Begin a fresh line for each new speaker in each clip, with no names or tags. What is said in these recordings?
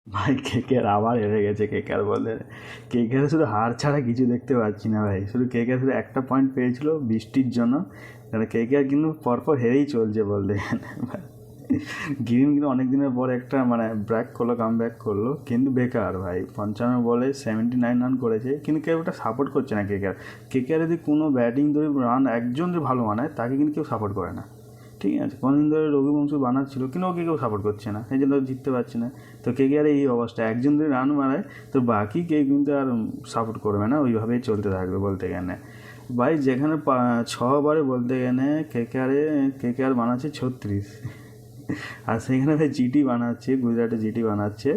ভাই কেকেআর আবার হেরে গেছে। কেকেআর বলে কেকেআর শুধু হার ছাড়া কিছু দেখতে পাচ্ছি না ভাই। শুধু কেকেআর শুধু একটা পয়েন্ট পেয়েছিল বৃষ্টির জন্য। কারণ কেকেআর কিন্তু পরপর হেরেই চলছে বলতে গেলে ভাই। গ্রিন কিন্তু অনেক দিনের পর একটা মানে ব্র্যাক করলো, কাম ব্যাক করলো, কিন্তু বেকার ভাই। 55 বলে 79 রান করেছে, কিন্তু কেউ ওটা সাপোর্ট করছে না কেকেআর। কেকেআর যদি কোনো ব্যাটিং ধরে রান একজন যদি ভালো বানায় তাকে কিন্তু কেউ সাপোর্ট করে না। ঠিক আছে, কোনদিন ধরে রঘুবংশী বানাচ্ছিল, কিন্তু ওকে কেউ সাপোর্ট করছে না, এই জন্য জিততে পারছে না। তো কেকেআর এই অবস্থা, একজন যদি রান মারায় তো বাকি কেউ কিন্তু আর সাপোর্ট করবে না, ওইভাবেই চলতে থাকবে বলতে গেলে ভাই। যেখানে 6 ওভারে বলতে গেলে কেকেআর বানাচ্ছে 36, আর সেখানে ভাই জিটি বানাচ্ছে, গুজরাটে জিটি বানাচ্ছে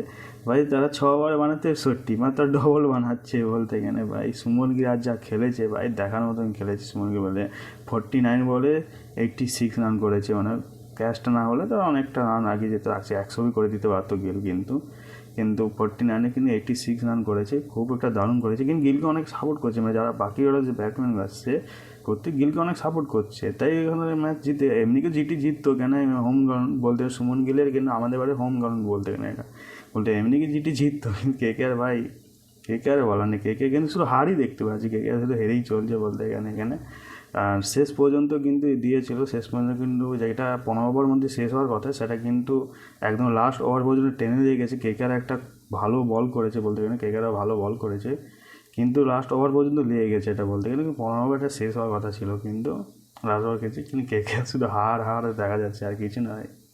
ভাই, তারা 6 ওভারে বানাতে 61, মাত্র ডবল বানাচ্ছে বলতে গেলে ভাই। সুমন গিল আজ যা খেলেছে ভাই, দেখার মতন খেলেছে সুমন গিল। বলে 49 বলে 86 রান করেছে, মানে ক্যাচটা না হলে তো অনেকটা রান আগে যেত, আছে 100 করে দিতে পারতো গিল, কিন্তু 49-এ কিন্তু 86 রান করেছে, খুব একটা দারুণ করেছে। কিন্তু গিলকে অনেক সাপোর্ট করছে, মানে যারা বাকি ওরা যে ব্যাটসম্যান আসছে করতে, গিলকে অনেক সাপোর্ট করছে, তাই এখানে ম্যাচ জিতে। এমনিকে জিটি জিততো কেন, হোম গ্রাউন্ড বলতে সুমন গিলের, কিন্তু আমাদের বাড়ি হোম গ্রাউন্ড বলতে গেলে এটা বলতে এমনিকে জিটি জিততো, কিন্তু কেকেআর ভাই, কেকেআর বলার নেই। কেকেআর কিন্তু শুধু হারই দেখতে পাচ্ছি, কেকেআর শুধু হেরেই চলছে বলতে গেলে এখানে। আর শেষ পর্যন্ত কিন্তু দিয়েছিল, শেষ পর্যন্ত কিন্তু যেটা 15 ওভার মধ্যে শেষ হওয়ার কথা সেটা কিন্তু একদম লাস্ট ওভার পর্যন্ত টেনে দিয়ে গেছে। কেকেআর একটা ভালো বল করেছে বলতে গেলে, কেকেআরও ভালো বল করেছে, কিন্তু লাস্ট ওভার পর্যন্ত লেগে গেছে এটা বলতে গেলে। 15 ওভারটা শেষ হওয়ার কথা ছিল, কিন্তু লাস্ট ওভার গেছে, কিন্তু কেকেআর শুধু হার হার দেখা যাচ্ছে, আর কিছু নয়।